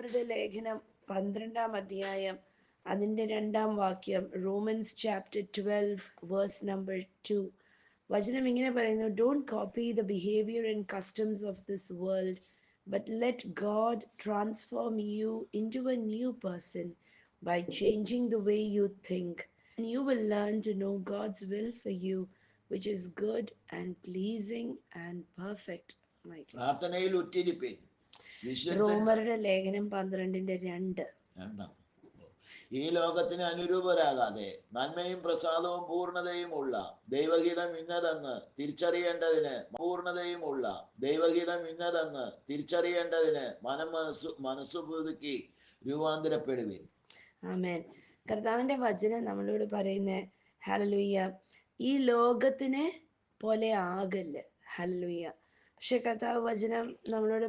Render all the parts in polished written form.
റോമരുടെ ലേഖനം 12-ാം അധ്യായം അതിൻ്റെ 2-ാം വാക്യം, റോമൻസ് ചാപ്റ്റർ 12 വേഴ്സ് നമ്പർ 2. വചനം ഇങ്ങനെ പറയുന്നു: don't copy the behaviour and customs of this world, but let God transform you into a new person by changing the way you think, and you will learn to know God's will for you, which is good and pleasing and perfect. പ്രാർത്ഥനയിൽ ഉറ്റിരിപ്പിൻ. റോമരുടെ ലേഖനം 12:2. ഈ ലോകത്തിന് അനുരൂപരാകാതെ നന്മയും പ്രസാദവും പൂർണ്ണതയുമുള്ള ദൈവഹിതം ഇന്നതെന്ന് തിരിച്ചറിയേണ്ടതിന് മനസ്സു പുതുക്കി രൂപാന്തരപ്പെടുവിൻ. ആമേൻ. കർത്താവിന്റെ വചനം നമ്മളോട് പറയുന്ന, ഹല്ലേലൂയ, ഈ ലോകത്തിനെ പോലെ ആകല്ല്. ഹല്ലേലൂയ. പക്ഷെ കർത്താവ് വചനം നമ്മളോട്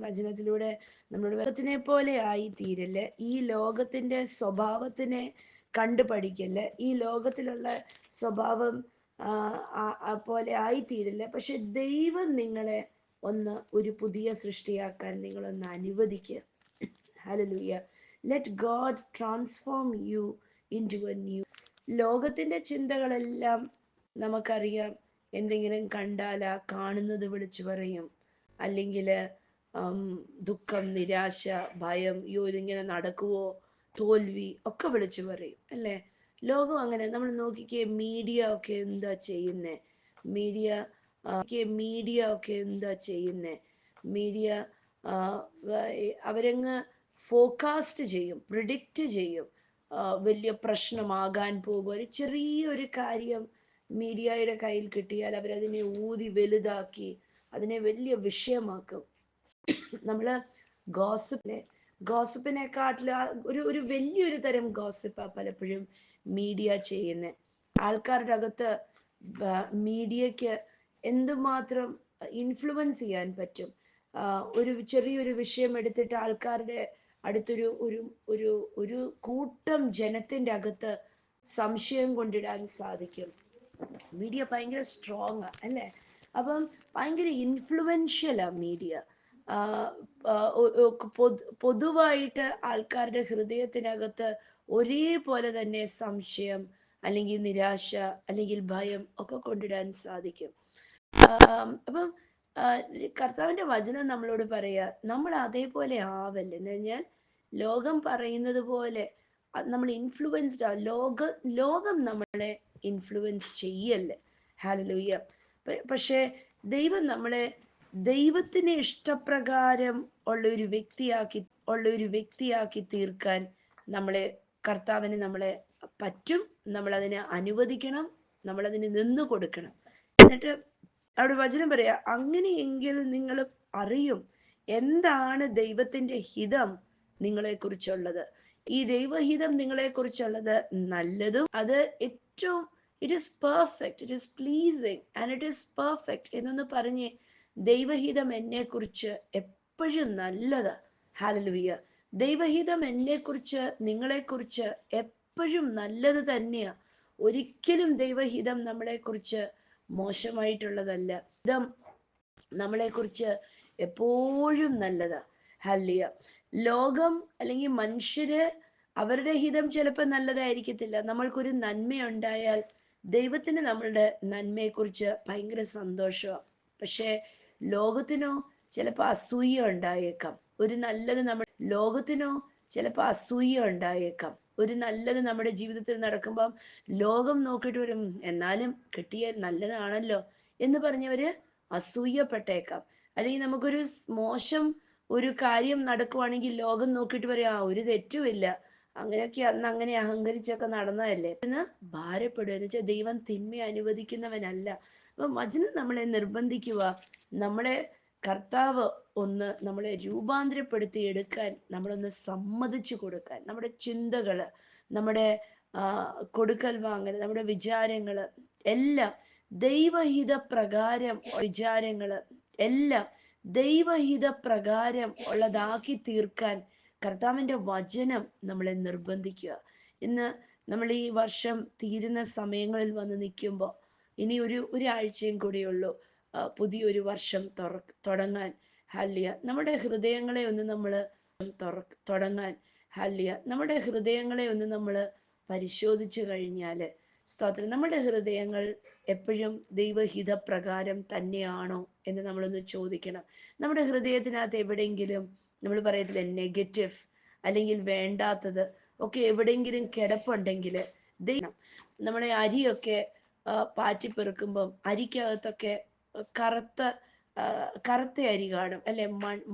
വചനത്തിലൂടെ നമ്മളോട് ലോകത്തിനെ പോലെ ആയി തീരല്, ഈ ലോകത്തിന്റെ സ്വഭാവത്തിനെ കണ്ടുപഠിക്കല്, ഈ ലോകത്തിലുള്ള സ്വഭാവം പോലെ ആയിത്തീരില്ല. പക്ഷെ ദൈവം നിങ്ങളെ ഒരു പുതിയ സൃഷ്ടിയാക്കാൻ നിങ്ങളൊന്ന് അനുവദിക്കുക. Hallelujah. Let God transform you into a new. ലോകത്തിന്റെ ചിന്തകളെല്ലാം നമുക്കറിയാം. എന്തെങ്കിലും കണ്ടാൽ ആ കാണുന്നത് വിളിച്ചു പറയും, അല്ലെങ്കിൽ ദുഃഖം, നിരാശ, ഭയം, ഇതിങ്ങനെ നടക്കുവോ, തോൽവി ഒക്കെ വിളിച്ചു പറയും, അല്ലേ? ലോകം അങ്ങനെ. നമ്മൾ നോക്കിക്കേ, മീഡിയ ഒക്കെ എന്താ ചെയ്യുന്നേ? മീഡിയ അവരങ്ങ് ഫോക്കാസ്റ്റ് ചെയ്യും, പ്രിഡിക്റ്റ് ചെയ്യും. വലിയ പ്രശ്നമാകാൻ പോകും. ഒരു ചെറിയൊരു കാര്യം മീഡിയയുടെ കയ്യിൽ കിട്ടിയാൽ അവരതിനെ ഊതി വലുതാക്കി അതിനെ വലിയ വിഷയമാക്കും. നമ്മള് ഗോസിപ്പിനെക്കാട്ടിലും ഒരു വലിയൊരു തരം ഗോസിപ്പാ പലപ്പോഴും മീഡിയ ചെയ്യുന്നത്. ആൾക്കാരുടെ അകത്ത് മീഡിയക്ക് എന്തുമാത്രം ഇൻഫ്ലുവൻസ് ചെയ്യാൻ പറ്റും. ഒരു ചെറിയൊരു വിഷയം എടുത്തിട്ട് ആൾക്കാരുടെ അടുത്തൊരു ഒരു ഒരു ഒരു കൂട്ടം ജനത്തിന്റെ അകത്ത് സംശയം കൊണ്ടിടാൻ സാധിക്കും. മീഡിയ ഭയങ്കര സ്ട്രോങ് ആ, അല്ലേ? അപ്പം ഭയങ്കര ഇൻഫ്ലുവൻഷ്യലാ മീഡിയ. പൊതുവായിട്ട് ആൾക്കാരുടെ ഹൃദയത്തിനകത്ത് ഒരേപോലെ തന്നെ സംശയം, അല്ലെങ്കിൽ നിരാശ, അല്ലെങ്കിൽ ഭയം ഒക്കെ കൊണ്ടിടാൻ സാധിക്കും. അപ്പം കർത്താവിന്റെ വചനം നമ്മളോട് പറയാ, നമ്മൾ അതേപോലെ ആവല്ലേ. എന്ന് കഴിഞ്ഞാൽ ലോകം പറയുന്നത് പോലെ നമ്മൾ ഇൻഫ്ലുവൻസ്ഡ് ആ. ലോകം നമ്മളെ ഇൻഫ്ലുവൻസ് ചെയ്യല്ലേ. ഹല്ലേലൂയ. പക്ഷേ ദൈവം നമ്മളെ ദൈവത്തിന് ഇഷ്ടപ്രകാരം ഉള്ള ഒരു വ്യക്തിയാക്കി തീർക്കാൻ കർത്താവിന് നമ്മളെ പറ്റും. നമ്മളതിനെ അനുവദിക്കണം, നമ്മളതിന് നിന്നു കൊടുക്കണം. എന്നിട്ട് അവിടെ വചനം പറയാ, അങ്ങനെയെങ്കിൽ നിങ്ങൾ അറിയും എന്താണ് ദൈവത്തിന്റെ ഹിതം നിങ്ങളെ കുറിച്ചുള്ളത്. ഈ ദൈവഹിതം നിങ്ങളെ കുറിച്ചുള്ളത് നല്ലതും, അത് ഏറ്റവും it is perfect, it is pleasing and it is perfect എന്നൊന്ന് പറഞ്ഞ്. ദൈവഹിതം എന്നെ കുറിച്ച് എപ്പോഴും നല്ലതാ. ഹല്ലേലൂയ. ദൈവഹിതം എന്നെ കുറിച്ച്, നിങ്ങളെ കുറിച്ച് എപ്പോഴും നല്ലത് തന്നെയാ. ഒരിക്കലും ദൈവഹിതം നമ്മളെ കുറിച്ച് മോശമായിട്ടുള്ളതല്ല. ഹിതം നമ്മളെ കുറിച്ച് എപ്പോഴും നല്ലതാ. ഹല്ലേലൂയ. ലോകം അല്ലെങ്കിൽ മനുഷ്യര് അവരുടെ ഹിതം ചിലപ്പോൾ നല്ലതായിരിക്കത്തില്ല. നമ്മൾക്കൊരു നന്മയുണ്ടായാൽ ദൈവത്തിന് നമ്മളുടെ നന്മയെക്കുറിച്ച് ഭയങ്കര സന്തോഷമാണ്. പക്ഷേ ലോകത്തിനോ ചിലപ്പോൾ അസൂയ ഉണ്ടായേക്കാം. ഒരു നല്ലത് നമ്മുടെ ജീവിതത്തിൽ നടക്കുമ്പം ലോകം നോക്കിയിട്ട് വരും, എന്നാലും കിട്ടിയാൽ നല്ലതാണല്ലോ എന്ന് പറഞ്ഞവര് അസൂയപ്പെട്ടേക്കാം. അല്ലെങ്കിൽ നമുക്കൊരു മോശം ഒരു കാര്യം നടക്കുവാണെങ്കിൽ ലോകം നോക്കിയിട്ട് പറയാ, ഒരു തെറ്റുമില്ല, അങ്ങനെയൊക്കെ അന്ന് അങ്ങനെ അഹങ്കരിച്ചൊക്കെ നടന്നതല്ലേ എന്ന് ഭാരപ്പെടുക. എന്ന് വെച്ചാൽ ദൈവം തിന്മ അനുവദിക്കുന്നവനല്ല. അപ്പൊ വചനം നമ്മളെ നിർബന്ധിക്കുക, നമ്മളെ കർത്താവ് നമ്മളെ രൂപാന്തരപ്പെടുത്തി എടുക്കാൻ നമ്മളൊന്ന് സമ്മതിച്ചു കൊടുക്കാൻ. നമ്മുടെ ചിന്തകള്, നമ്മുടെ കൊടുക്കൽ വാങ്ങൽ, നമ്മുടെ വിചാരങ്ങള് എല്ലാം ദൈവഹിത പ്രകാരം ഉള്ളതാക്കി തീർക്കാൻ കർത്താവിന്റെ വചനം നമ്മളെ നിർബന്ധിക്കുക. ഇന്ന് നമ്മൾ ഈ വർഷം തീരുന്ന സമയങ്ങളിൽ വന്ന് നിൽക്കുമ്പോൾ ഇനി ഒരാഴ്ചയും കൂടിയുള്ളൂ പുതിയൊരു വർഷം തുടങ്ങാൻ. ഹല്ലേലൂയ. നമ്മുടെ ഹൃദയങ്ങളെ ഒന്ന് നമ്മൾ തുടങ്ങാൻ ഹല്ലിയ നമ്മുടെ ഹൃദയങ്ങളെ ഒന്ന് നമ്മൾ പരിശോധിച്ചു കഴിഞ്ഞാൽ സ്തോത്രം, നമ്മുടെ ഹൃദയങ്ങൾ എപ്പോഴും ദൈവഹിതപ്രകാരം തന്നെയാണോ എന്ന് നമ്മളൊന്ന് ചോദിക്കണം. നമ്മുടെ ഹൃദയത്തിനകത്ത് എവിടെയെങ്കിലും നമ്മൾ പറയത്തില്ലേ നെഗറ്റീവ് അല്ലെങ്കിൽ വേണ്ടാത്തത് ഒക്കെ എവിടെയെങ്കിലും കിടപ്പുണ്ടെങ്കിൽ ദൈവം നമ്മുടെ അരിയൊക്കെ പാറ്റിപ്പെറുക്കുമ്പം അരിക്കകത്തൊക്കെ കറുത്ത കറുത്ത അരി കാണും അല്ലെ,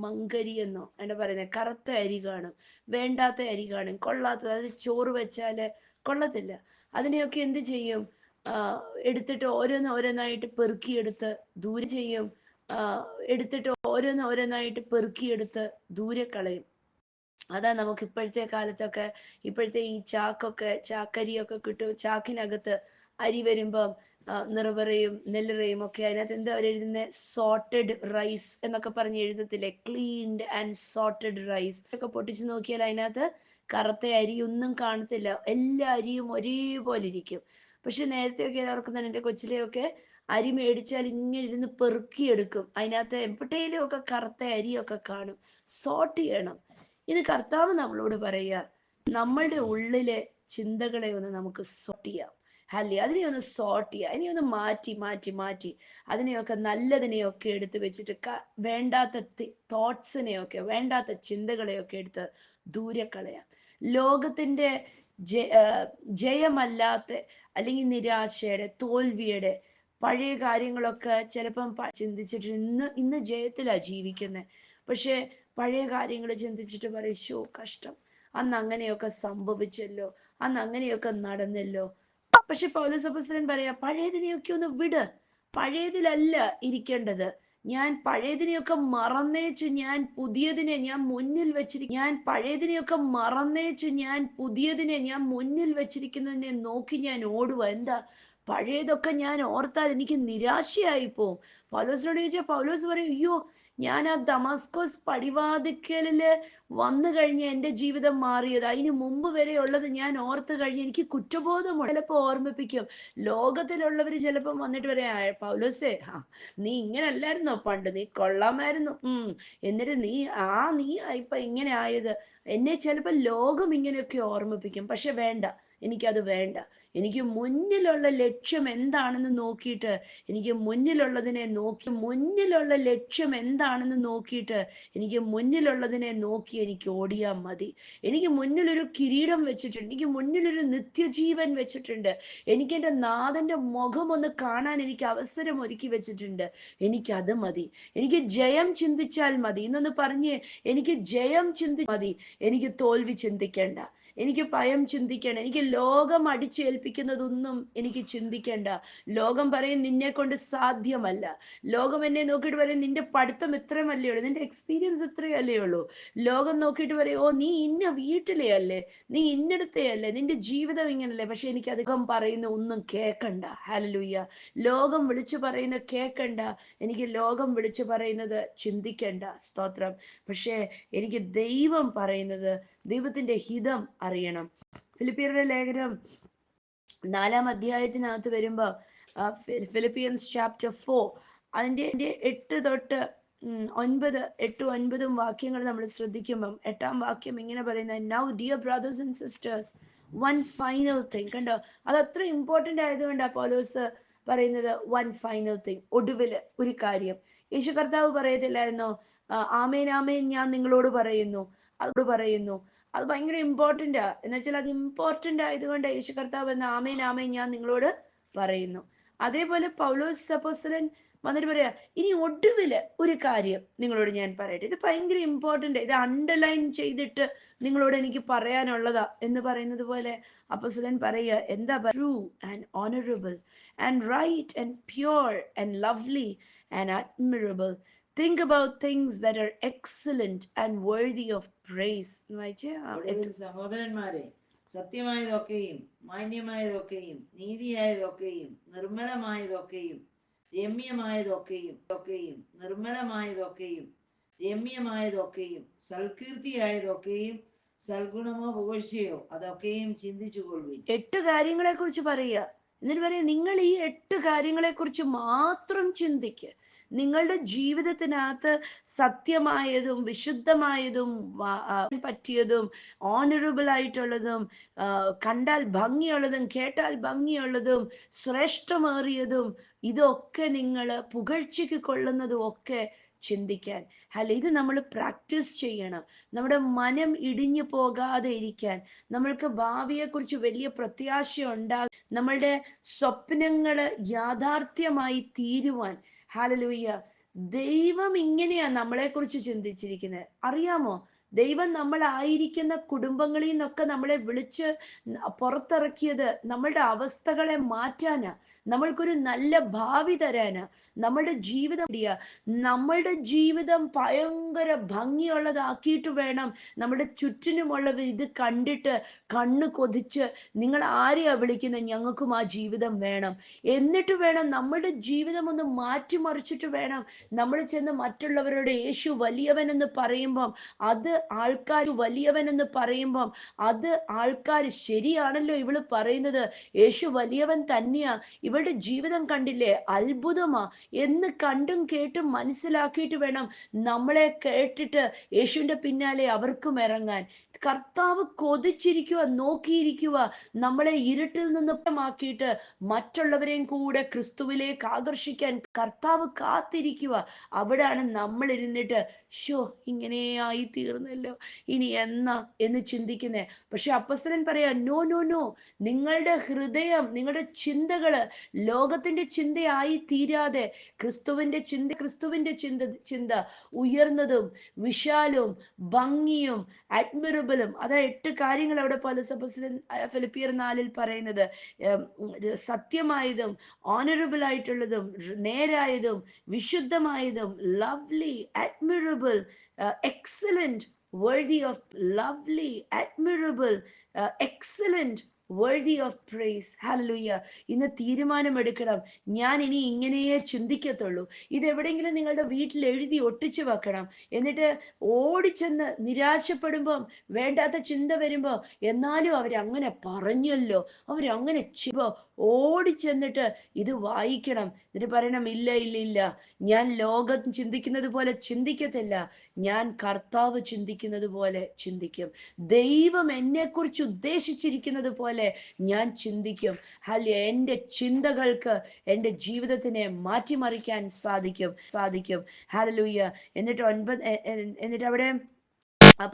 മങ്കരി എന്നോ അങ്ങനെ പറയുന്നത്, കറുത്ത അരി കാണും, വേണ്ടാത്ത അരി കാണും, കൊള്ളാത്തത്, അത് ചോറ് വെച്ചാല് കൊള്ളത്തില്ല. അതിനെയൊക്കെ എന്ത് ചെയ്യും? എടുത്തിട്ട് ഓരോന്നായിട്ട് പെറുക്കിയെടുത്ത് ദൂരെ ചെയ്യും. എടുത്തിട്ട് ഓരോന്നായിട്ട് പെറുക്കിയെടുത്ത് ദൂരെ കളയും. അതാ നമുക്ക് ഇപ്പോഴത്തെ കാലത്തൊക്കെ, ഇപ്പോഴത്തെ ഈ ചാക്കരിയൊക്കെ കിട്ടും. ചാക്കിനകത്ത് അരി വരുമ്പം നിറവറയും നെല്ലറയും ഒക്കെ അതിനകത്ത് എന്താ അവർ എഴുതുന്നത്? സോർട്ടഡ് റൈസ് എന്നൊക്കെ പറഞ്ഞ് എഴുതത്തില്ലേ? ക്ലീൻഡ് ആൻഡ് സോർട്ടഡ് റൈസ് ഒക്കെ പൊട്ടിച്ച് നോക്കിയാൽ അതിനകത്ത് കറുത്ത അരിയൊന്നും കാണത്തില്ല, എല്ലാ അരിയും ഒരേപോലെ ഇരിക്കും. പക്ഷെ നേരത്തെയൊക്കെ ഓർക്കുന്നുണ്ട്, എൻ്റെ കൊച്ചിലെയൊക്കെ അരി മേടിച്ചാൽ ഇങ്ങനെ ഇരുന്ന് പെറുക്കിയെടുക്കും, അതിനകത്ത് എവിടെയെങ്കിലും ഒക്കെ കറുത്ത അരിയൊക്കെ കാണും. സോർട്ട് ചെയ്യണം. ഇത് കർത്താവ് നമ്മളോട് പറയുക, നമ്മളുടെ ഉള്ളിലെ ചിന്തകളെ ഒന്ന് നമുക്ക് സോർട്ട് ചെയ്യാം. അല്ലേ, അതിനെ ഒന്ന് സോർട്ട് ചെയ്യുക, അതിനെ ഒന്ന് മാറ്റി അതിനെയൊക്കെ നല്ലതിനെയൊക്കെ എടുത്ത് വെച്ചിട്ട് വേണ്ടാത്ത തോട്ട്സിനെയൊക്കെ, വേണ്ടാത്ത ചിന്തകളെയൊക്കെ എടുത്ത് ദൂരെ കളയാം. ലോകത്തിന്റെ ജയമല്ലാത്ത അല്ലെങ്കിൽ നിരാശയുടെ, തോൽവിയുടെ പഴയ കാര്യങ്ങളൊക്കെ ചിലപ്പം ചിന്തിച്ചിട്ട് ഇന്ന് ജയത്തിലാ ജീവിക്കുന്നത്. പക്ഷെ പഴയ കാര്യങ്ങൾ ചിന്തിച്ചിട്ട് പറയും, ശോ കഷ്ടം, അന്ന് അങ്ങനെയൊക്കെ സംഭവിച്ചല്ലോ, അന്ന് അങ്ങനെയൊക്കെ നടന്നല്ലോ. പക്ഷെ പൗലോസ് അപ്പോസ്തലൻ പറയാ, പഴയതിനെയൊക്കെ ഒന്ന് വിട്, പഴയതിലല്ല ഇരിക്കേണ്ടത്. ഞാൻ പഴയതിനെയൊക്കെ മറന്നേച്ച് ഞാൻ പുതിയതിനെ ഞാൻ മുന്നിൽ വെച്ചിരിക്കും. ഞാൻ പുതിയതിനെ ഞാൻ മുന്നിൽ വെച്ചിരിക്കുന്നതിനെ നോക്കി ഞാൻ ഓടുക. എന്താ? പഴയതൊക്കെ ഞാൻ ഓർത്താൽ എനിക്ക് നിരാശയായി പോവും. പൗലോസിനോട് ചോദിച്ചാൽ പൗലോസ് പറയും, അയ്യോ, ഞാൻ ആ ദമാസ്കോസ് പടിവാതിക്കലില് വന്നു കഴിഞ്ഞ് എൻ്റെ ജീവിതം മാറിയത്, അതിന് മുമ്പ് വരെ ഉള്ളത് ഞാൻ ഓർത്ത് കഴിഞ്ഞ് എനിക്ക് കുറ്റബോധമുണ്ട്. ചിലപ്പോൾ ഓർമ്മിപ്പിക്കും. ലോകത്തിലുള്ളവർ ചിലപ്പം വന്നിട്ട് പറയാ, പൗലോസേ, നീ ഇങ്ങനെ അല്ലായിരുന്നോ പണ്ട്, നീ കൊള്ളാമായിരുന്നു, എന്നിട്ട് നീ ഇപ്പൊ ഇങ്ങനെ ആയത്. എന്നെ ചിലപ്പോൾ ലോകം ഇങ്ങനെയൊക്കെ ഓർമ്മിപ്പിക്കും. പക്ഷെ വേണ്ട, എനിക്കത് വേണ്ട. എനിക്ക് മുന്നിലുള്ള ലക്ഷ്യം എന്താണെന്ന് നോക്കിയിട്ട്, എനിക്ക് മുന്നിലുള്ള ലക്ഷ്യം എന്താണെന്ന് നോക്കിയിട്ട്, എനിക്ക് മുന്നിലുള്ളതിനെ നോക്കി എനിക്ക് ഓടിയാൽ മതി. എനിക്ക് മുന്നിലൊരു കിരീടം വെച്ചിട്ടുണ്ട്, എനിക്ക് മുന്നിലൊരു നിത്യജീവൻ വെച്ചിട്ടുണ്ട്, എനിക്ക് എൻ്റെ നാഥന്റെ മുഖം ഒന്ന് കാണാൻ എനിക്ക് അവസരം ഒരുക്കി വെച്ചിട്ടുണ്ട്. എനിക്കത് മതി. എനിക്ക് ജയം ചിന്തിച്ചാൽ മതി. ഇന്നൊന്ന് പറഞ്ഞേ, എനിക്ക് ജയം മതി. എനിക്ക് തോൽവി ചിന്തിക്കേണ്ട, എനിക്ക് ഭയം ചിന്തിക്കേണ്ട, എനിക്ക് ലോകം അടിച്ചേൽപ്പിക്കുന്നതൊന്നും എനിക്ക് ചിന്തിക്കേണ്ട. ലോകം പറയും നിന്നെ കൊണ്ട് സാധ്യമല്ല. ലോകം എന്നെ നോക്കിയിട്ട് പറയും നിന്റെ പഠിത്തം ഇത്രയുമല്ലേ ഉള്ളൂ, നിന്റെ എക്സ്പീരിയൻസ് ഇത്രയല്ലേ ഉള്ളൂ. ലോകം നോക്കിയിട്ട് പറയും, ഓ നീ ഇന്ന വീട്ടിലെ അല്ലേ, നീ ഇന്നടത്തെ അല്ലേ, നിന്റെ ജീവിതം ഇങ്ങനല്ലേ. പക്ഷെ എനിക്ക് അധികം പറയുന്ന ഒന്നും കേൾക്കണ്ട. ഹല്ലേലൂയ. ലോകം വിളിച്ചു പറയുന്ന കേൾക്കണ്ട, എനിക്ക് ലോകം വിളിച്ചു പറയുന്നത് ചിന്തിക്കേണ്ട. സ്തോത്രം. പക്ഷേ എനിക്ക് ദൈവം പറയുന്നത്, ദൈവത്തിന്റെ ഹിതം അറിയണം. ഫിലിപ്പിയരുടെ ലേഖനം 4-ാം അധ്യായത്തിനകത്ത് വരുമ്പോ, ഫിലിപ്പിയൻസ് ചാപ്റ്റർ 4 അതിന്റെ 8 തൊട്ട് 8-9 വാക്യങ്ങൾ നമ്മൾ ശ്രദ്ധിക്കുമ്പം 8-ാം വാക്യം ഇങ്ങനെ പറയുന്നത്, now dear brothers and sisters, one final thing. കണ്ടോ, അത് അത്ര ഇമ്പോർട്ടന്റ് ആയതുകൊണ്ടാ പൗലോസ് പറയുന്നത് വൺ ഫൈനൽ തിങ്, ഒടുവില് ഒരു കാര്യം. യേശു കർത്താവ് പറയത്തില്ലായിരുന്നോ, ആമേൻ ആമേൻ ഞാൻ നിങ്ങളോട് പറയുന്നു, അത് ഭയങ്കര ഇമ്പോർട്ടൻ്റാ. എന്ന് വെച്ചാൽ അത് ഇമ്പോർട്ടൻ്റ് ആയതുകൊണ്ട് യേശു കർത്താവ് എന്ന ആമേൻ ആമേൻ ഞാൻ നിങ്ങളോട് പറയുന്നു. അതേപോലെ പൗലോസ് അപ്പോസ്തലൻ വന്നിട്ട് പറയാ, ഇനി ഒടുവില് ഒരു കാര്യം നിങ്ങളോട് ഞാൻ പറയട്ടെ, ഇത് ഭയങ്കര ഇമ്പോർട്ടൻ്റ്, ഇത് അണ്ടർലൈൻ ചെയ്തിട്ട് നിങ്ങളോട് എനിക്ക് പറയാനുള്ളതാ എന്ന് പറയുന്നത് പോലെ അപ്പോസ്തലൻ പറയുക, എന്താ? True and honourable and right and pure and lovely and admirable, think about things that are excellent and worthy of praise. സഹോദരന്മാരെ, സത്യമായതൊക്കെയും മാന്യമായതൊക്കെയും നീതിയായതൊക്കെയും നിർമ്മലമായതൊക്കെയും രമ്യമായതൊക്കെയും സൽകീർത്തിയായതൊക്കെയും സൽഗുണമോ പുകഴ്ചയോ അതൊക്കെയും ചിന്തിച്ചുകൊള്ളുവിൻ. 8 കാര്യങ്ങളെ കുറിച്ച് പറയുക. എന്നിട്ട് പറയാ, നിങ്ങൾ ഈ 8 കാര്യങ്ങളെ കുറിച്ച് മാത്രം ചിന്തിക്കുക. നിങ്ങളുടെ ജീവിതത്തിനകത്ത് സത്യമായതും വിശുദ്ധമായതും പറ്റിയതും ഓണറബിൾ ആയിട്ടുള്ളതും കണ്ടാൽ ഭംഗിയുള്ളതും കേട്ടാൽ ഭംഗിയുള്ളതും ശ്രേഷ്ഠമേറിയതും ഇതൊക്കെ നിങ്ങൾ പുകഴ്ചയ്ക്ക് കൊള്ളുന്നതും ഒക്കെ ചിന്തിക്കാൻ. അല്ല, ഇത് നമ്മൾ പ്രാക്ടീസ് ചെയ്യണം. നമ്മുടെ മനം ഇടിഞ്ഞു പോകാതെ ഇരിക്കാൻ, നമ്മൾക്ക് ഭാവിയെക്കുറിച്ച് വലിയ പ്രത്യാശ ഉണ്ടാകും, നമ്മളുടെ സ്വപ്നങ്ങള് യാഥാർത്ഥ്യമായി തീരുവാൻ. ഹല്ലേലൂയ. ദൈവം ഇങ്ങനെയാ നമ്മളെക്കുറിച്ച് ചിന്തിച്ചിരിക്കുന്നത്. അറിയാമോ? ദൈവം നമ്മളായിരിക്കുന്ന കുടുംബങ്ങളിൽ നിന്നൊക്കെ നമ്മളെ വിളിച്ച് പുറത്തിറക്കിയത് നമ്മളുടെ അവസ്ഥകളെ മാറ്റാനാ, നമ്മൾക്കൊരു നല്ല ഭാവി തരാനാ. നമ്മളുടെ ജീവിതം നമ്മളുടെ ജീവിതം ഭയങ്കര ഭംഗിയുള്ളതാക്കിയിട്ട് വേണം നമ്മുടെ ചുറ്റിനുമുള്ളവർ ഇത് കണ്ടിട്ട് കണ്ണ് കൊതിച്ച് നിങ്ങൾ ആരെയാ വിളിക്കുന്നത്, ഞങ്ങൾക്കും ആ ജീവിതം വേണം, എന്നിട്ട് വേണം നമ്മളുടെ ജീവിതം ഒന്ന് മാറ്റിമറിച്ചിട്ട് വേണം നമ്മൾ ചെന്ന് മറ്റുള്ളവരോട് യേശു വലിയവൻ എന്ന് പറയുമ്പം അത് ആൾക്കാർ വലിയവൻ എന്ന് പറയുമ്പം അത് ആൾക്കാർ ശരിയാണല്ലോ ഇവള് പറയുന്നത്, യേശു വലിയവൻ തന്നെയാ, ഇവളുടെ ജീവിതം കണ്ടില്ലേ അത്ഭുതമാ എന്ന് കണ്ടും കേട്ടും മനസ്സിലാക്കിയിട്ട് വേണം നമ്മളെ കേട്ടിട്ട് യേശുവിന്റെ പിന്നാലെ അവർക്കും ഇറങ്ങാൻ. കർത്താവ് കൊതിച്ചിരിക്കുക, നോക്കിയിരിക്കുക, നമ്മളെ ഇരുട്ടിൽ നിന്ന് മാക്കിയിട്ട് മറ്റുള്ളവരെയും കൂടെ ക്രിസ്തുവിലേക്ക് ആകർഷിക്കാൻ കർത്താവ് കാത്തിരിക്കുക. അവിടാണ് നമ്മൾ ഇരുന്നിട്ട് ഷോ ഇങ്ങനെ ആയി തീർന്നല്ലോ, ഇനി എന്നാ എന്ന് ചിന്തിക്കുന്നേ. പക്ഷെ അപ്പോസ്തലൻ പറയാ, നോ നോ നോ, നിങ്ങളുടെ ഹൃദയം, നിങ്ങളുടെ ചിന്തകള് ലോകത്തിന്റെ ചിന്തയായി തീരാതെ ക്രിസ്തുവിന്റെ ചിന്ത ഉയർന്നതും വിശാലവും ഭംഗിയും അഡ്മിറബിളും. അതാ 8 കാര്യങ്ങൾ അവിടെ ഫിലിപ്പിയർ 4 പറയുന്നത്. സത്യമായതും ഓണറബിൾ ആയിട്ടുള്ളതും നേരായതും വിശുദ്ധമായതും lovely admirable excellent worthy of lovely admirable excellent worthy of praise. Hallelujah. ഇന്ന് തീരുമാനമെടുക്കണം, ഞാൻ ഇനി ഇങ്ങനെയേ ചിന്തിക്കത്തുള്ളൂ. ഇതെവിടെയെങ്കിലും നിങ്ങളുടെ വീട്ടിൽ എഴുതി ഒട്ടിച്ചു വെക്കണം. എന്നിട്ട് ഓടിച്ചെന്ന് നിരാശപ്പെടുമ്പം, വേണ്ടാത്ത ചിന്ത വരുമ്പോ, എന്നാലും അവരങ്ങനെ പറഞ്ഞല്ലോ, അവരങ്ങനെ ഓടിച്ചെന്നിട്ട് ഇത് വായിക്കണം. എന്നിട്ട് പറയണം, ഇല്ല ഇല്ല ഇല്ല, ഞാൻ ലോകം ചിന്തിക്കുന്നത് പോലെ ചിന്തിക്കത്തില്ല, ഞാൻ കർത്താവ് ചിന്തിക്കുന്നത് പോലെ ചിന്തിക്കും. ദൈവം എന്നെക്കുറിച്ച് ഉദ്ദേശിച്ചിരിക്കുന്നത് പോലെ ഞാൻ ചിന്തിക്കും. അല്ല, എൻ്റെ ചിന്തകൾക്ക് എൻ്റെ ജീവിതത്തിനെ മാറ്റിമറിക്കാൻ സാധിക്കും. ഹല്ലേലൂയ. എന്നിട്ട് അവിടെ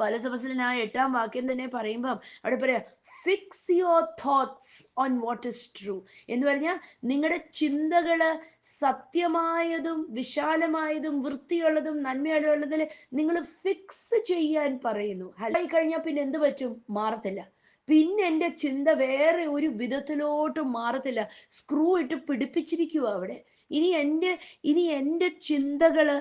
പൗലോസ് 8-ാം വാക്യം തന്നെ പറയുമ്പം അവിടെ പറയാ, fix your thoughts on what is true എന്ന് പറഞ്ഞാൽ നിങ്ങളുടെ ചിന്തകള് സത്യമായതും വിശാലമായതും വൃത്തിയുള്ളതും നന്മയുള്ളതിൽ നിങ്ങൾ ഫിക്സ് ചെയ്യാൻ പറയുന്നു. ഹലായി കഴിഞ്ഞാൽ പിന്നെ എന്ത് പറ്റും? മാറത്തില്ല. പിന്നെ എൻ്റെ ചിന്ത വേറെ ഒരു വിധത്തിലോട്ടും മാറത്തില്ല. സ്ക്രൂ ഇട്ട് പിടിപ്പിച്ചിരിക്കുക അവിടെ. ഇനി എൻ്റെ ചിന്തകള്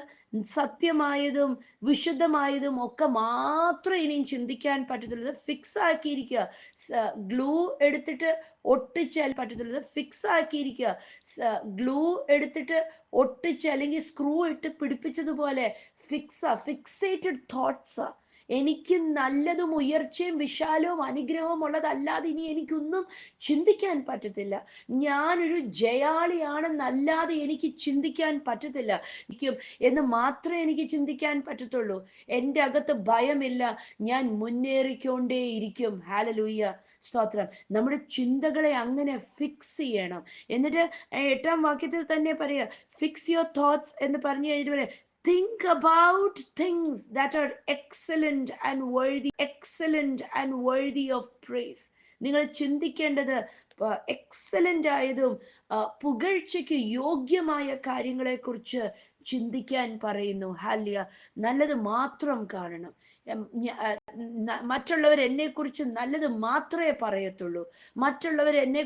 സത്യമായതും വിശുദ്ധമായതും ഒക്കെ മാത്രം ഇനിയും ചിന്തിക്കാൻ പറ്റത്തുള്ളത്. ഫിക്സ് ആക്കിയിരിക്കുക. ഗ്ലൂ എടുത്തിട്ട് ഒട്ടിച്ചാൽ പറ്റത്തുള്ളത്. ഫിക്സ് ആക്കിയിരിക്കുക. ഗ്ലൂ എടുത്തിട്ട് ഒട്ടിച്ച് അല്ലെങ്കിൽ സ്ക്രൂ ഇട്ട് പിടിപ്പിച്ചതുപോലെ ഫിക്സേറ്റഡ് തോട്ട്സാ. എനിക്ക് നല്ലതും ഉയർച്ചയും വിശാലവും അനുഗ്രഹവും ഉള്ളതല്ലാതെ ഇനി എനിക്കൊന്നും ചിന്തിക്കാൻ പറ്റത്തില്ല. ഞാനൊരു ജയാളിയാണെന്നല്ലാതെ എനിക്ക് ചിന്തിക്കാൻ പറ്റത്തില്ല എന്ന് മാത്രമേ എനിക്ക് ചിന്തിക്കാൻ പറ്റത്തുള്ളൂ. എൻ്റെ അകത്ത് ഭയമില്ല, ഞാൻ മുന്നേറിക്കൊണ്ടേയിരിക്കും. ഹല്ലേലൂയ, സ്തോത്രം. നമ്മുടെ ചിന്തകളെ അങ്ങനെ ഫിക്സ് ചെയ്യണം. എന്നിട്ട് 8-ാം വാക്യത്തിൽ തന്നെ പറയാ, ഫിക്സ് യുവർ തോട്ട്സ് എന്ന് പറഞ്ഞു കഴിഞ്ഞിട്ട് പറയാം, think about things that are excellent and worthy of praise. നിങ്ങൾ ചിന്തിക്കേണ്ടത് എക്സലന്റ് ആയതും പുകഴ്ചയ്ക്ക് യോഗ്യമായ കാര്യങ്ങളെ കുറിച്ച് ചിന്തിക്കാൻ പറയുന്നു. ഹല്ലേലൂയ. നല്ലത് മാത്രം കാണണം. മറ്റുള്ളവർ എന്നെ കുറിച്ച് നല്ലത് മാത്രമേ പറയത്തുള്ളൂ. മറ്റുള്ളവർ എന്നെ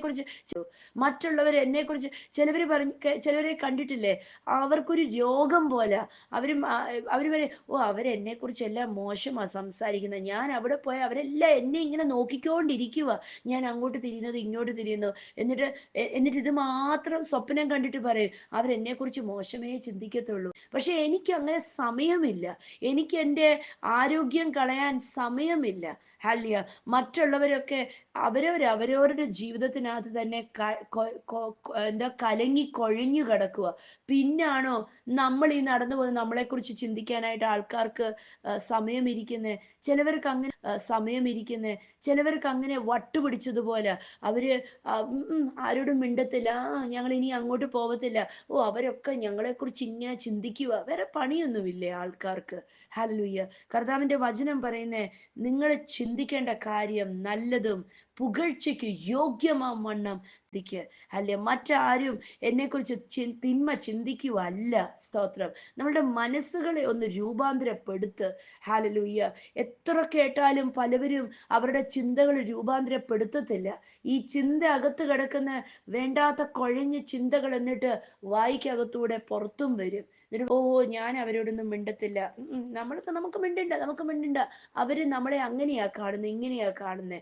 കുറിച്ച് ചിലവരെ കണ്ടിട്ടില്ലേ, അവർക്കൊരു രോഗം പോലെ അവര് പറയും, ഓ അവരെന്നെ കുറിച്ച് എല്ലാം മോശമാ സംസാരിക്കുന്നത്, ഞാൻ അവിടെ പോയ അവരെല്ലാം എന്നെ ഇങ്ങനെ നോക്കിക്കൊണ്ടിരിക്കുക, ഞാൻ അങ്ങോട്ട് തിരിയുന്നത് ഇങ്ങോട്ട് തിരിയുന്നു, എന്നിട്ട് ഇത് മാത്രം സ്വപ്നം കണ്ടിട്ട് പറയും അവരെന്നെ കുറിച്ച് മോശമേ ചിന്തിക്കത്തുള്ളൂ. പക്ഷെ എനിക്ക് അങ്ങനെ സമയമില്ല. എനിക്ക് എൻ്റെ ആരോഗ്യം കളയാൻ സമയമില്ല. ഹല്ലിയ. മറ്റുള്ളവരൊക്കെ അവരവരുടെ ജീവിതത്തിനകത്ത് തന്നെ എന്താ കലങ്ങി കൊഴിഞ്ഞു കിടക്കുക. പിന്നാണോ നമ്മൾ ഈ നടന്നു പോകുന്നത് നമ്മളെക്കുറിച്ച് ചിന്തിക്കാനായിട്ട് ആൾക്കാർക്ക് സമയം ഇരിക്കുന്നേ. ചിലവർക്ക് അങ്ങനെ സമയം ഇരിക്കുന്നേ. ചിലവർക്ക് അങ്ങനെ വട്ടുപിടിച്ചതുപോലെ അവര് ആരോടും മിണ്ടത്തില്ല. ഞങ്ങൾ ഇനി അങ്ങോട്ട് പോവത്തില്ല. ഓ, അവരൊക്കെ ഞങ്ങളെക്കുറിച്ച് ഇങ്ങനെ ചിന്തിക്കുക. വേറെ പണിയൊന്നുമില്ലേ ആൾക്കാർക്ക്? ഹല്ലേലൂയ. കർത്താവിന്റെ വചനം പറയുന്നേ, നിങ്ങൾ ചിന്തിക്കേണ്ട കാര്യം നല്ലതും പുകഴ്ചയ്ക്ക് യോഗ്യമാം വണ്ണം അല്ലെ. മറ്റാരും എന്നെക്കുറിച്ച് തിന്മ ചിന്തിക്കുവല്ല. സ്തോത്രം. നമ്മളുടെ മനസ്സുകളെ ഒന്ന് രൂപാന്തരപ്പെടുത്ത്. ഹല്ലേലൂയ. എത്ര കേട്ടാലും പലവരും അവരുടെ ചിന്തകൾ രൂപാന്തരപ്പെടുത്തത്തില്ല. ഈ ചിന്ത അകത്ത് കിടക്കുന്ന വേണ്ടാത്ത കുഴഞ്ഞ ചിന്തകൾ എന്നിട്ട് വായിക്കകത്തൂടെ പുറത്തും വരും. ഓ, ഞാൻ അവരോടൊന്നും മിണ്ടത്തില്ല. നമുക്ക് മിണ്ടണ്ട. അവര് നമ്മളെ അങ്ങനെയാ കാണുന്നത്, ഇങ്ങനെയാ കാണുന്നത്.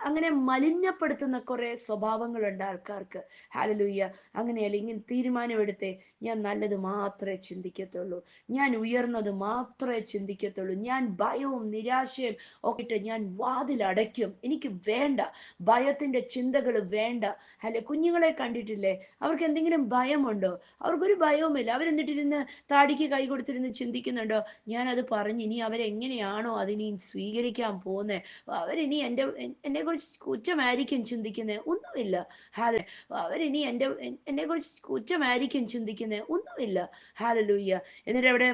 അങ്ങനെ മലിനപ്പെടുത്തുന്ന കുറെ സ്വഭാവങ്ങളുണ്ട് ആൾക്കാർക്ക്. ഹല്ലേലൂയ. അങ്ങനെയല്ല, ഇങ്ങനെ തീരുമാനമെടുത്തേ, ഞാൻ നല്ലത് മാത്രമേ ചിന്തിക്കത്തുള്ളൂ, ഞാൻ ഉയർന്നത് മാത്രമേ ചിന്തിക്കത്തുള്ളൂ, ഞാൻ ഭയവും നിരാശയും ഒക്കെ ഞാൻ വാതിലടയ്ക്കും. എനിക്ക് വേണ്ട, ഭയത്തിന്റെ ചിന്തകൾ വേണ്ട. അല്ലെ, കുഞ്ഞുങ്ങളെ കണ്ടിട്ടില്ലേ? അവർക്ക് എന്തെങ്കിലും ഭയമുണ്ടോ? അവർക്കൊരു ഭയവുമില്ല. അവരെന്നിട്ടിരുന്ന് താടിക്ക് കൈ കൊടുത്തിരുന്ന് ചിന്തിക്കുന്നുണ്ടോ, ഞാൻ അത് പറഞ്ഞ് ഇനി അവരെങ്ങനെയാണോ അതിനി സ്വീകരിക്കാൻ പോകുന്നത്, അവരിനി എന്നെ കുറിച്ച് കുറ്റമായിരിക്കും ചിന്തിക്കുന്നത്? ഒന്നുമില്ല. അവരിനി എന്നെ കുറിച്ച് കുറ്റമായിരിക്കും ചിന്തിക്കുന്നത്? ഒന്നുമില്ല. ഹല്ലേലൂയ. എന്നിട്ട് അവിടെ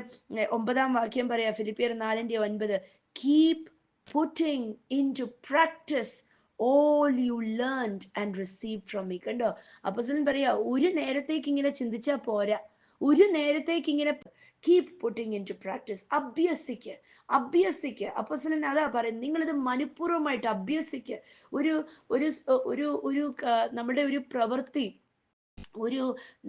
9-ാം വാക്യം പറയാ, ഫിലിപ്പിയർ 4:9. Keep putting into practice all you learned and received from me. കണ്ടോ? അപ്പോസ്തലൻ പറയാ, ഒരു നേരത്തേക്ക് ഇങ്ങനെ ചിന്തിച്ചാ പോരാ. ഒരു നേരത്തേക്ക് ഇങ്ങനെ കീപ് പുട്ടിങ് ഇൻടു പ്രാക്ടീസ്. അഭ്യസിക്ക്. അപ്പോസ്തലൻ അതാ പറയുന്നത്, നിങ്ങളിത് മനഃപൂർവ്വമായിട്ട് അഭ്യസിക്ക്. ഒരു ഒരു ഒരു ഒരു നമ്മുടെ ഒരു പ്രവൃത്തി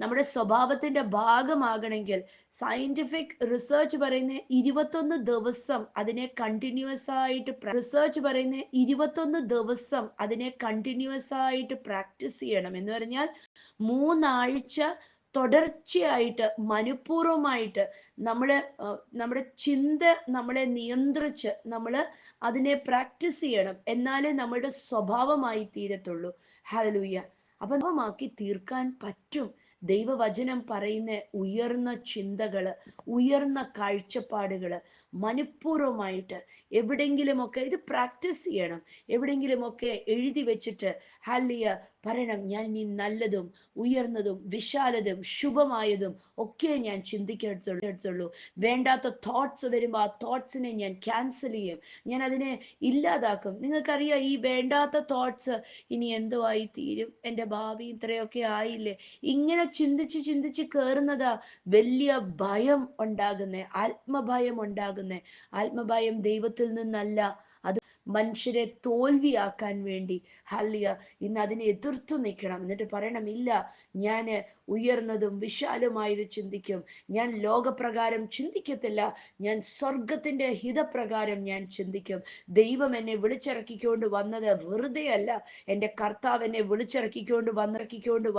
നമ്മുടെ സ്വഭാവത്തിന്റെ ഭാഗമാകണമെങ്കിൽ സയന്റിഫിക് റിസർച്ച് പറയുന്ന 21 ദിവസം അതിനെ കണ്ടിന്യൂസ് ആയിട്ട് പ്രാക്ടീസ് ചെയ്യണം. എന്ന് പറഞ്ഞാൽ 3 ആഴ്ച തുടർച്ചയായിട്ട് മനഃപൂർവ്വമായിട്ട് നമ്മുടെ ചിന്ത നമ്മളെ നിയന്ത്രിച്ച് നമ്മൾ അതിനെ പ്രാക്ടീസ് ചെയ്യണം. എന്നാലേ നമ്മുടെ സ്വഭാവമായി തീരത്തുള്ളൂ. ഹല്ലേലൂയ. അപമാക്കി തീർക്കാൻ പറ്റും. ദൈവവചനം പറയുന്ന ഉയർന്ന ചിന്തകള്, ഉയർന്ന കാഴ്ചപ്പാടുകള് മനഃപൂർവ്വമായിട്ട് എവിടെങ്കിലുമൊക്കെ ഇത് പ്രാക്ടീസ് ചെയ്യണം. എവിടെങ്കിലുമൊക്കെ എഴുതി വെച്ചിട്ട് ഹല്ലേലൂയ പറയണം, ഞാൻ ഇനി നല്ലതും ഉയർന്നതും വിശാലതും ശുഭമായതും ഒക്കെ ഞാൻ ചിന്തിക്കത്തുള്ളൂ. വേണ്ടാത്ത തോട്ട്സ് വരുമ്പോൾ ആ തോട്ട്സിനെ ഞാൻ ക്യാൻസൽ ചെയ്യും, ഞാൻ അതിനെ ഇല്ലാതാക്കും. നിങ്ങൾക്കറിയാം, ഈ വേണ്ടാത്ത തോട്ട്സ് ഇനി എന്തോ ആയി തീരും, എൻ്റെ ഭാവി ഇത്രയൊക്കെ ആയില്ലേ, ഇങ്ങനെ ചിന്തിച്ച് കയറുന്നതാ വലിയ ഭയം ഉണ്ടാകുന്നേ, ആത്മഭയം ഉണ്ടാകുന്നേ. ആത്മഭയം ദൈവത്തിൽ നിന്നല്ല, അത് മനുഷ്യരെ തോൽവിയാക്കാൻ വേണ്ടി. ഹല്ലേലൂയ. ഇന്ന് അതിനെ എതിർത്തു നിൽക്കണം. എന്നിട്ട് പറയണം, ഇല്ല, ഞാൻ ഉയർന്നതും വിശാലമായത് ചിന്തിക്കും. ഞാൻ ലോകപ്രകാരം ചിന്തിക്കത്തില്ല, ഞാൻ സ്വർഗത്തിന്റെ ഹിതപ്രകാരം ഞാൻ ചിന്തിക്കും. ദൈവം എന്നെ വിളിച്ചിറക്കിക്കൊണ്ട് വന്നത് വെറുതെ അല്ല. എൻ്റെ കർത്താവ് എന്നെ വിളിച്ചിറക്കിക്കൊണ്ട്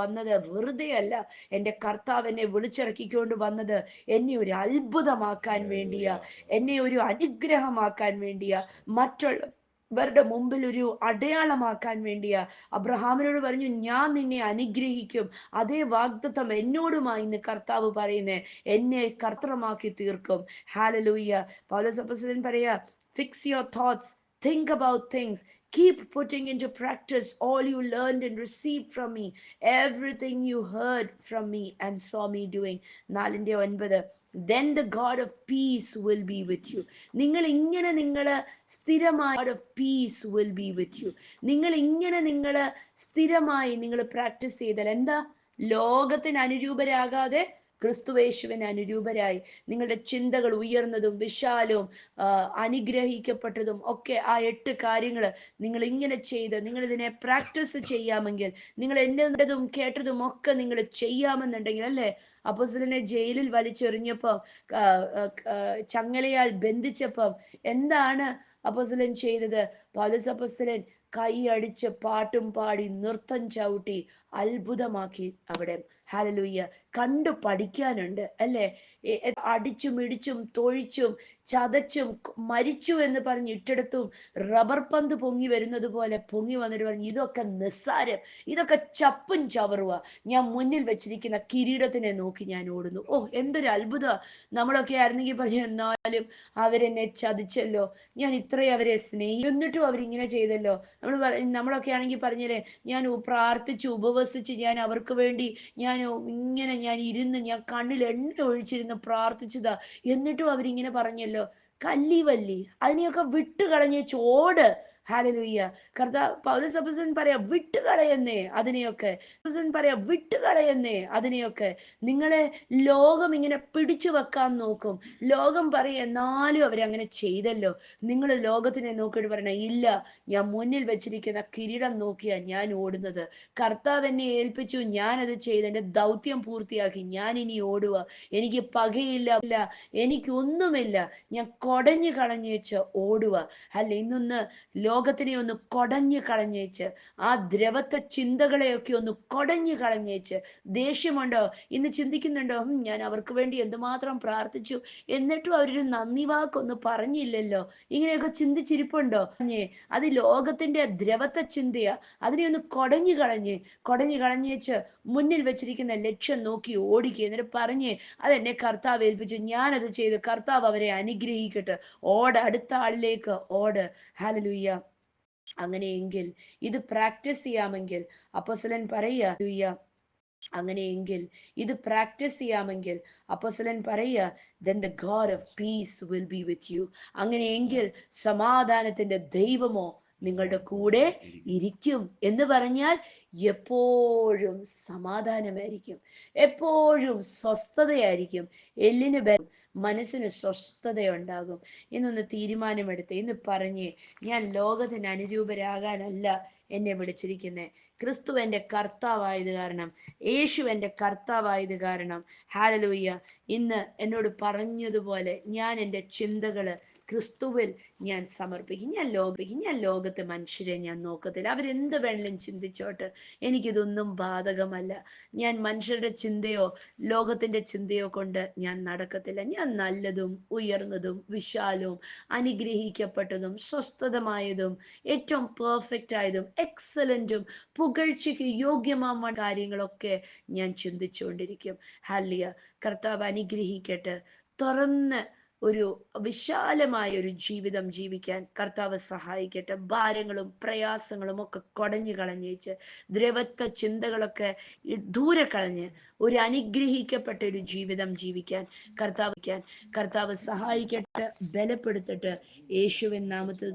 വന്നത് വെറുതെ അല്ല. എൻ്റെ കർത്താവ് എന്നെ വിളിച്ചിറക്കിക്കൊണ്ട് വന്നത് എന്നെ ഒരു അത്ഭുതമാക്കാൻ വേണ്ടിയാ, എന്നെ ഒരു അനുഗ്രഹമാക്കാൻ വേണ്ടിയാ, മറ്റുള്ളവരുടെ മുമ്പിൽ ഒരു അടയാളമാക്കാൻ വേണ്ടിയാ. അബ്രഹാമിനോട് പറഞ്ഞു, ഞാൻ നിന്നെ അനുഗ്രഹിക്കും. അതേ വാഗ്ദത്തം എന്നോടുമായി ഇന്ന് കർത്താവ് പറയുന്നേ, എന്നെ കർത്തൃമാക്കി തീർക്കും. ഹല്ലേലൂയ. പൗലോസ് അപ്പോസ്തലൻ പറയാ, fix your thoughts, think about things, keep putting into practice all you learned and received from me, everything you heard from me and saw me doing. 4:9. Then the God of peace will be with you. നിങ്ങൾ സ്ഥിരമായി God of peace will be with you. നിങ്ങൾ സ്ഥിരമായി practice ചെയ്താൽ എന്താ? ലോകത്തിന് അനുരൂപരാകാതെ ക്രിസ്തുവേശുവിന് അനുരൂപരായി നിങ്ങളുടെ ചിന്തകൾ ഉയർന്നതും വിശാലവും അനുഗ്രഹിക്കപ്പെട്ടതും ഒക്കെ ആ 8 കാര്യങ്ങൾ നിങ്ങൾ ഇങ്ങനെ ചെയ്ത് നിങ്ങൾ ഇതിനെ പ്രാക്ടീസ് ചെയ്യാമെങ്കിൽ, നിങ്ങൾ എന്നതും കേട്ടതും ഒക്കെ നിങ്ങൾ ചെയ്യാമെന്നുണ്ടെങ്കിൽ, അല്ലേ, അപ്പോസ്തലനെ ജയിലിൽ വലിച്ചെറിഞ്ഞപ്പം ചങ്ങലയാൽ ബന്ധിച്ചപ്പം എന്താണ് അപ്പോസ്തലൻ ചെയ്തത്? പൗലോസ് അപ്പോസ്തലൻ കൈ അടിച്ച് പാട്ടും പാടി നൃത്തം ചവിട്ടി അത്ഭുതമാക്കി അവിടെ ഹല്ലേലൂയ, കണ്ടു പഠിക്കാനുണ്ട് അല്ലേ? അടിച്ചും ഇടിച്ചും തൊഴിച്ചും ചതച്ചും മരിച്ചു എന്ന് പറഞ്ഞ് ഇട്ടെടുത്തും റബ്ബർ പന്ത് പൊങ്ങി വരുന്നത് പോലെ പൊങ്ങി വന്നിട്ട് പറഞ്ഞു, ഇതൊക്കെ നിസ്സാരം, ഇതൊക്കെ ചപ്പും ചവറുവാ, ഞാൻ മുന്നിൽ വെച്ചിരിക്കുന്ന കിരീടത്തിനെ നോക്കി ഞാൻ ഓടുന്നു. ഓ, എന്തൊരു അത്ഭുത! നമ്മളൊക്കെ ആയിരുന്നെങ്കിൽ പറഞ്ഞു, എന്നാലും അവരെന്നെ ചതിച്ചല്ലോ, ഞാൻ ഇത്രയും അവരെ എന്നിട്ടും അവരിങ്ങനെ ചെയ്തല്ലോ. നമ്മളൊക്കെ ആണെങ്കിൽ പറഞ്ഞേരെ, ഞാൻ പ്രാർത്ഥിച്ചു ഉപവസിച്ച് ഞാൻ അവർക്ക് വേണ്ടി ഞാൻ ഇങ്ങനെ ഞാൻ ഇരുന്ന് ഞാൻ കണ്ണിൽ എണ്ണ ഒഴിച്ചിരുന്ന് പ്രാർത്ഥിച്ചതാ, എന്നിട്ടും അവരിങ്ങനെ പറഞ്ഞല്ലോ. കല്ലി വല്ലി അതിനെയൊക്കെ വിട്ട് കളഞ്ഞേച്ച് ഓട്. ഹല്ലേലൂയ. പൗലോസ് അപ്പോസ്തലൻ പറയാ, വിട്ടുകളയുന്നേ അതിനെയൊക്കെ. പറയാ, വിട്ടുകളയുന്നേ അതിനെയൊക്കെ. നിങ്ങളെ ലോകം ഇങ്ങനെ പിടിച്ചു വെക്കാൻ നോക്കും. ലോകം പറയും, എന്നാലും അവരങ്ങനെ ചെയ്തല്ലോ. നിങ്ങൾ ലോകത്തിനെ നോക്കിയിട്ട് പറയണ, ഇല്ല, ഞാൻ മുന്നിൽ വെച്ചിരിക്കുന്ന കിരീടം നോക്കിയാ ഞാൻ ഓടുന്നത്. കർത്താവ് എന്നെ ഏൽപ്പിച്ചു, ഞാനത് ചെയ്ത് എന്റെ ദൗത്യം പൂർത്തിയാക്കി, ഞാൻ ഇനി ഓടുക. എനിക്ക് പകയില്ല, എനിക്കൊന്നുമില്ല, ഞാൻ കൊടഞ്ഞു കളഞ്ഞേച്ച് ഓടുക. അല്ല, ഇന്നൊന്ന് ലോകത്തിനെ ഒന്ന് കൊടഞ്ഞു കളഞ്ഞേച്ച്, ആ ദ്രവത്തെ ചിന്തകളെയൊക്കെ ഒന്ന് കൊടഞ്ഞു കളഞ്ഞേച്ച്. ദേഷ്യമുണ്ടോ? ഇന്ന് ചിന്തിക്കുന്നുണ്ടോ, ഞാൻ അവർക്ക് വേണ്ടി എന്തുമാത്രം പ്രാർത്ഥിച്ചു, എന്നിട്ടും അവരൊരു നന്ദി വാക്കൊന്ന് പറഞ്ഞില്ലല്ലോ? ഇങ്ങനെയൊക്കെ ചിന്തിച്ചിരിപ്പുണ്ടോ? അത് ലോകത്തിന്റെ ദ്രവത്തെ ചിന്തയാ. അതിനെ ഒന്ന് കൊടഞ്ഞു കളഞ്ഞേച്ച് മുന്നിൽ വെച്ചിരിക്കുന്ന ലക്ഷ്യം നോക്കി ഓടിക്കുക. എന്നിട്ട് പറഞ്ഞ്, അതെന്നെ കർത്താവ് ഏൽപ്പിച്ചു, ഞാനത് ചെയ്തു, കർത്താവ് അവരെ അനുഗ്രഹിക്കട്ടെ. അടുത്ത ആളിലേക്ക് ഓട്. ഹല്ലേലൂയ. അങ്ങനെയെങ്കിൽ ഇത് പ്രാക്ടീസ് ചെയ്യാമെങ്കിൽ അപ്പോസ്തലൻ പറയുക, അങ്ങനെയെങ്കിൽ ഇത് പ്രാക്ടീസ് ചെയ്യാമെങ്കിൽ അപ്പോസ്തലൻ പറയുക, then the God of peace will be with you. അങ്ങനെയെങ്കിൽ സമാധാനത്തിന്റെ ദൈവമോ നിങ്ങളുടെ കൂടെ ഇരിക്കും. എന്ന് പറഞ്ഞാൽ എപ്പോഴും സമാധാനമായിരിക്കും, എപ്പോഴും സ്വസ്ഥതയായിരിക്കും, മനസ്സിന് സ്വസ്ഥതയുണ്ടാകും. ഇന്നൊന്ന് തീരുമാനമെടുത്ത് ഇന്ന് പറഞ്ഞ്, ഞാൻ ലോകത്തിന് അനുരൂപരാകാനല്ല എന്നെ വിളിച്ചിരിക്കുന്നത്. ക്രിസ്തു എൻ്റെ കർത്താവായത് കാരണം, യേശു എൻ്റെ കർത്താവായത് കാരണം, ഹല്ലേലൂയ, ഇന്ന് എന്നോട് പറഞ്ഞതുപോലെ ഞാൻ എൻ്റെ ചിന്തകള് ക്രിസ്തുവിൽ ഞാൻ സമർപ്പിക്കും. ഞാൻ ലോകത്തെ മനുഷ്യരെ ഞാൻ നോക്കത്തില്ല. അവരെന്ത് വേണമെങ്കിലും ചിന്തിച്ചോട്ടെ, എനിക്കിതൊന്നും ബാധകമല്ല. ഞാൻ മനുഷ്യരുടെ ചിന്തയോ ലോകത്തിന്റെ ചിന്തയോ കൊണ്ട് ഞാൻ നടക്കത്തില്ല. ഞാൻ നല്ലതും ഉയർന്നതും വിശാലവും അനുഗ്രഹിക്കപ്പെട്ടതും സ്വസ്ഥതമായതും ഏറ്റവും പെർഫെക്റ്റ് ആയതും എക്സലന്റും പുകഴ്ചയ്ക്ക് യോഗ്യമായ കാര്യങ്ങളൊക്കെ ഞാൻ ചിന്തിച്ചുകൊണ്ടിരിക്കും. ഹല്ലേലൂയ. കർത്താവ് അനുഗ്രഹിക്കട്ടെ. തുറന്ന് ഒരു വിശാലമായ ഒരു ജീവിതം ജീവിക്കാൻ കർത്താവ് സഹായിക്കട്ടെ. ഭാരങ്ങളും പ്രയാസങ്ങളും ഒക്കെ കൊടഞ്ഞു കളഞ്ഞേച്ച്, ദ്രവത്വ ചിന്തകളൊക്കെ ദൂരെ കളഞ്ഞ് ഒരു അനുഗ്രഹിക്കപ്പെട്ട ഒരു ജീവിതം ജീവിക്കാൻ കർത്താവ് സഹായിക്കട്ടെ, ബലപ്പെടുത്തട്ടെ. യേശുവിൻ നാമത്തിൽ